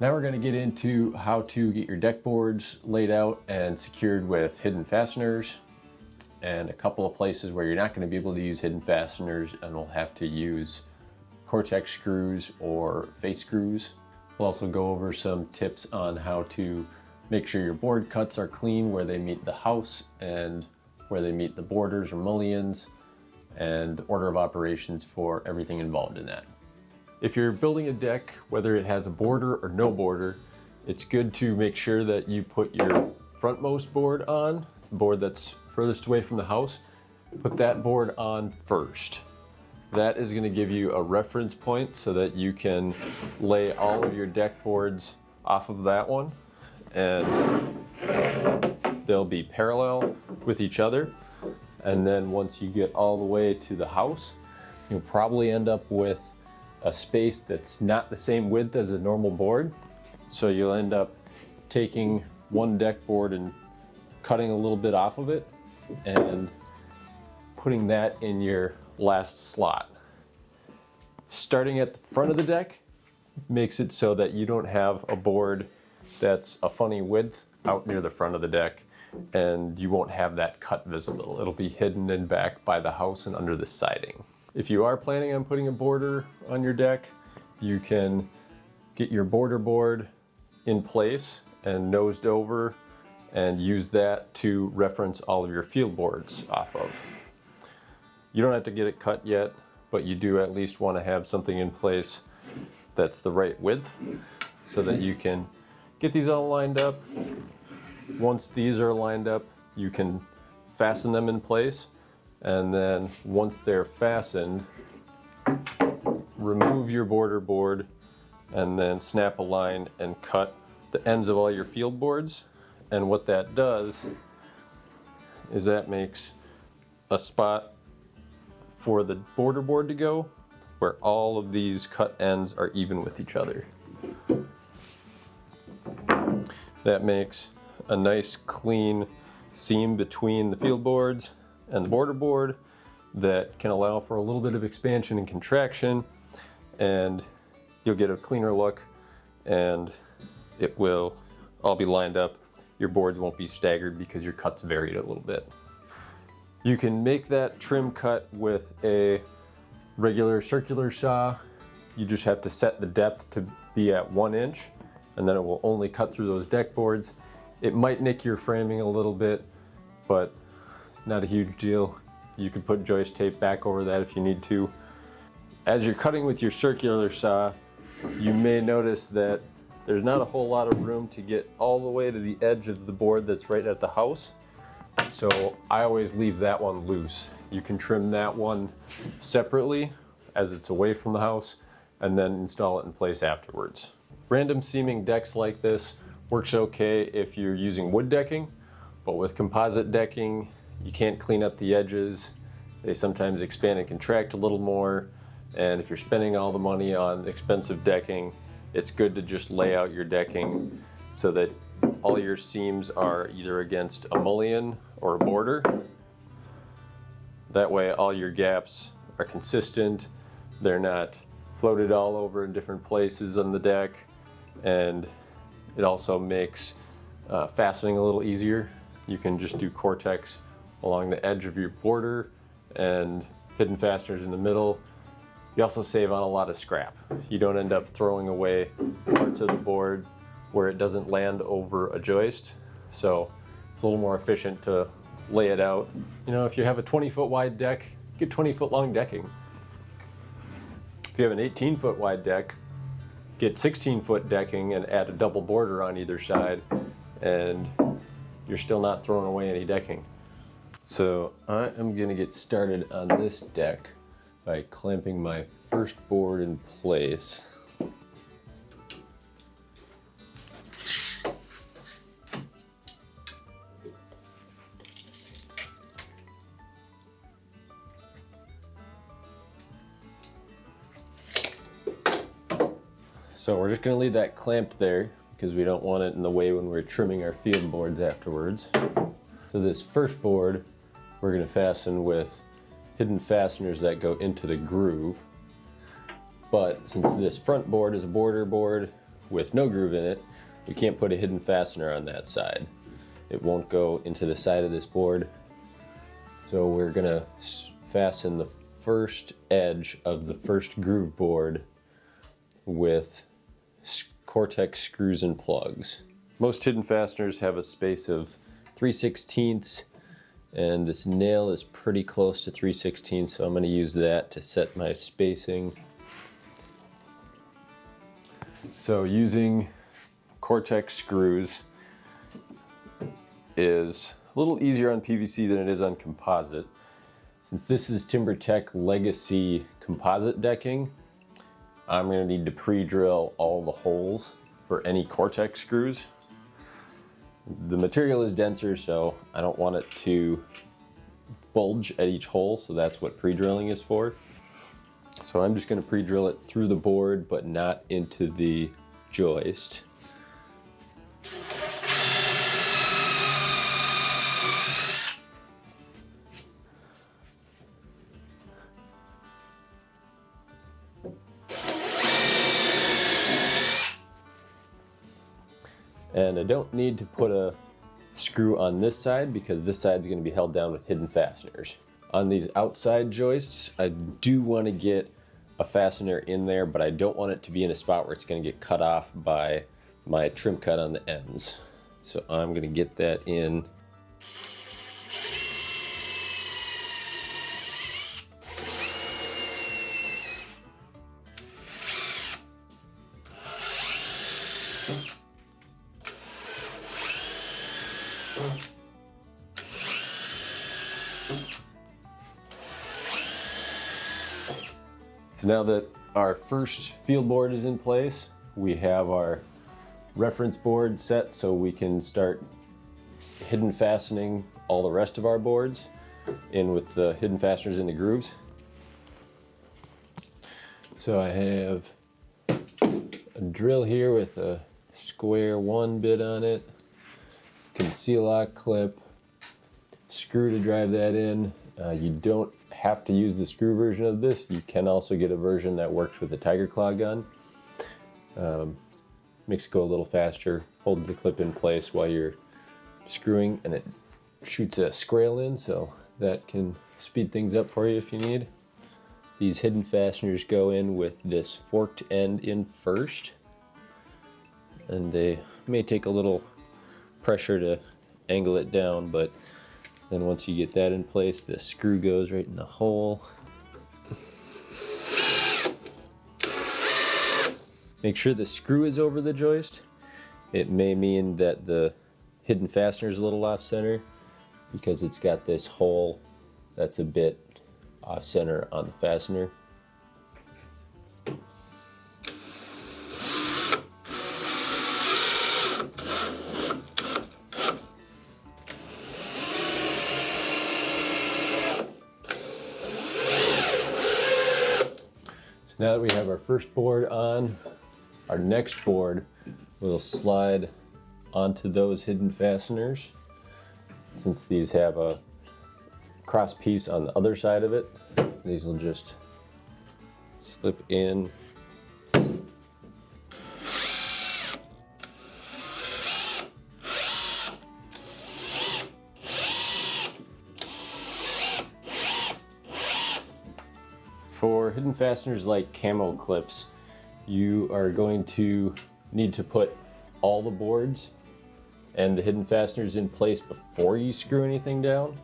Now we're going to get into how to get your deck boards laid out and secured with hidden fasteners, and a couple of places where you're not going to be able to use hidden fasteners and will have to use Cortex screws or face screws. We'll also go over some tips on how to make sure your board cuts are clean where they meet the house and where they meet the borders or mullions, and the order of operations for everything involved in that. If you're building a deck, whether it has a border or no border, it's good to make sure that you put your frontmost board on, the board that's furthest away from the house. Put that board on first. That is going to give you a reference point so that you can lay all of your deck boards off of that one, and they'll be parallel with each other. And then once you get all the way to the house, you'll probably end up with a space that's not the same width as a normal board. So you'll end up taking one deck board and cutting a little bit off of it and putting that in your last slot. Starting at the front of the deck makes it so that you don't have a board that's a funny width out near the front of the deck, and you won't have that cut visible. It'll be hidden in back by the house and under the siding. If you are planning on putting a border on your deck, you can get your border board in place and nosed over and use that to reference all of your field boards off of. You don't have to get it cut yet, but you do at least want to have something in place that's the right width so that you can get these all lined up. Once these are lined up, you can fasten them in place. And then once they're fastened, remove your border board and then snap a line and cut the ends of all your field boards. And what that does is that makes a spot for the border board to go where all of these cut ends are even with each other. That makes a nice clean seam between the field boards and the border board that can allow for a little bit of expansion and contraction, and you'll get a cleaner look and it will all be lined up. Your boards won't be staggered because your cuts varied a little bit. You can make that trim cut with a regular circular saw. You just have to set the depth to be at 1 inch, and then it will only cut through those deck boards. It might nick your framing a little bit, but not a huge deal. You can put joist tape back over that if you need to. As you're cutting with your circular saw, you may notice that there's not a whole lot of room to get all the way to the edge of the board that's right at the house. So I always leave that one loose. You can trim that one separately as it's away from the house and then install it in place afterwards. Random seaming decks like this works okay if you're using wood decking, but with composite decking, you can't clean up the edges. They sometimes expand and contract a little more, and if you're spending all the money on expensive decking, it's good to just lay out your decking so that all your seams are either against a mullion or a border. That way all your gaps are consistent, they're not floated all over in different places on the deck, and it also makes fastening a little easier. You can just do Cortex along the edge of your border and hidden fasteners in the middle. You also save on a lot of scrap. You don't end up throwing away parts of the board where it doesn't land over a joist. So it's a little more efficient to lay it out. You know, if you have a 20-foot wide deck, get 20-foot long decking. If you have an 18-foot wide deck, get 16-foot decking and add a double border on either side, and you're still not throwing away any decking. So I am going to get started on this deck by clamping my first board in place. So we're just going to leave that clamped there because we don't want it in the way when we're trimming our field boards afterwards. So this first board we're going to fasten with hidden fasteners that go into the groove. But since this front board is a border board, with no groove in it, we can't put a hidden fastener on that side. It won't go into the side of this board. So we're gonna fasten the first edge of the first groove board with Cortex screws and plugs. Most hidden fasteners have a space of 3/16, and this nail is pretty close to 3/16, so I'm going to use that to set my spacing. So using Cortex screws is a little easier on PVC than it is on composite. Since this is TimberTech Legacy composite decking, I'm going to need to pre-drill all the holes for any Cortex screws. The material is denser, so I don't want it to bulge at each hole, so that's what pre-drilling is for. So I'm just going to pre-drill it through the board, but not into the joist. And I don't need to put a screw on this side because this side is going to be held down with hidden fasteners. On these outside joists, I do want to get a fastener in there, but I don't want it to be in a spot where it's going to get cut off by my trim cut on the ends. So I'm going to get that in. So now that our first field board is in place, we have our reference board set so we can start hidden fastening all the rest of our boards in with the hidden fasteners in the grooves. So I have a drill here with a square 1 bit on it, Concealoc clip, screw to drive that in. You don't have to use the screw version of this. You can also get a version that works with the Tiger Claw gun. Makes it go a little faster, holds the clip in place while you're screwing, and it shoots a scrael in, so that can speed things up for you if you need. These hidden fasteners go in with this forked end in first, and they may take a little pressure to angle it down, but then once you get that in place, the screw goes right in the hole. Make sure the screw is over the joist. It may mean that the hidden fastener is a little off center because it's got this hole that's a bit off center on the fastener. Now that we have our first board on, our next board will slide onto those hidden fasteners. Since these have a cross piece on the other side of it, these will just slip in. For hidden fasteners like Camo Clips, you are going to need to put all the boards and the hidden fasteners in place before you screw anything down.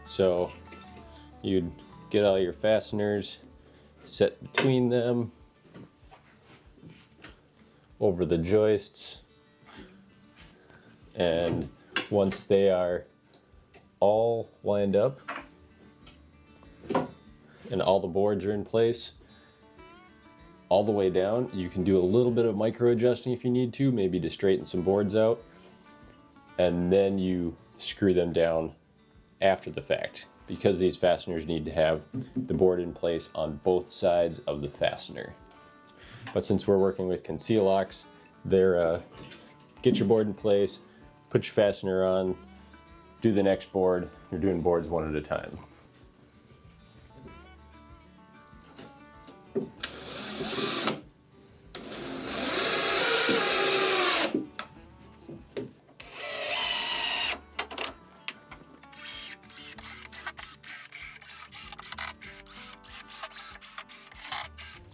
So you'd get all your fasteners set between them over the joists, and once they are all lined up and all the boards are in place all the way down, you can do a little bit of micro adjusting if you need to, maybe to straighten some boards out, and then you screw them down after the fact, because these fasteners need to have the board in place on both sides of the fastener. But since we're working with Concealocs, they're get your board in place, put your fastener on, do the next board. You're doing boards one at a time.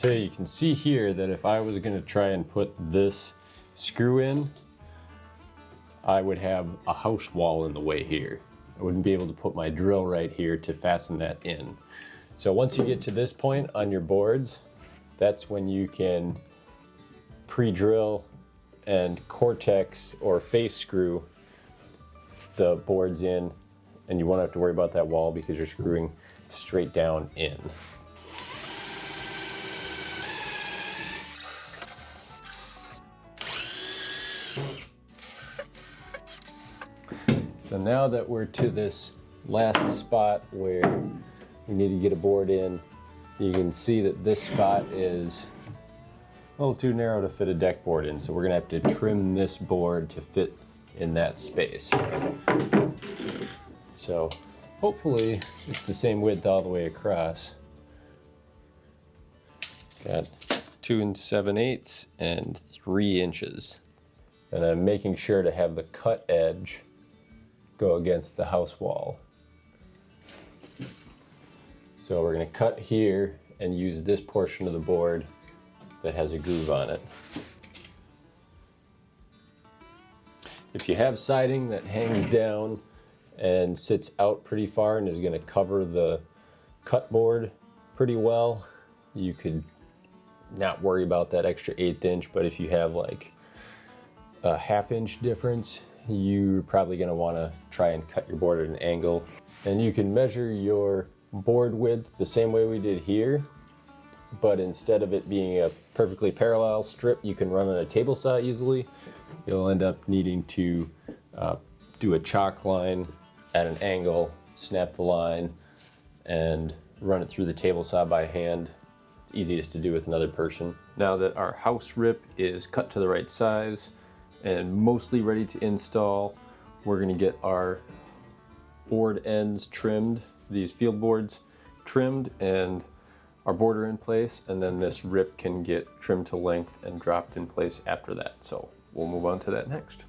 So you can see here that if I was going to try and put this screw in, I would have a house wall in the way here. I wouldn't be able to put my drill right here to fasten that in. So once you get to this point on your boards, that's when you can pre-drill and Cortex or face screw the boards in, and you won't have to worry about that wall because you're screwing straight down in. So now that we're to this last spot where we need to get a board in, you can see that this spot is a little too narrow to fit a deck board in, so we're gonna have to trim this board to fit in that space. So hopefully it's the same width all the way across. Got 2 7/8 and 3 inches. And I'm making sure to have the cut edge go against the house wall. So we're going to cut here and use this portion of the board that has a groove on it. If you have siding that hangs down and sits out pretty far and is going to cover the cut board pretty well, you could not worry about that extra 1/8 inch, but if you have like a 1/2 inch difference, you're probably going to want to try and cut your board at an angle. And you can measure your board width the same way we did here, but instead of it being a perfectly parallel strip you can run on a table saw easily, you'll end up needing to do a chalk line at an angle, snap the line, and run it through the table saw by hand. It's easiest to do with another person. Now that our house rip is cut to the right size and mostly ready to install, we're going to get our board ends trimmed, these field boards trimmed, and our border in place, and then this rip can get trimmed to length and dropped in place after that. So we'll move on to that next.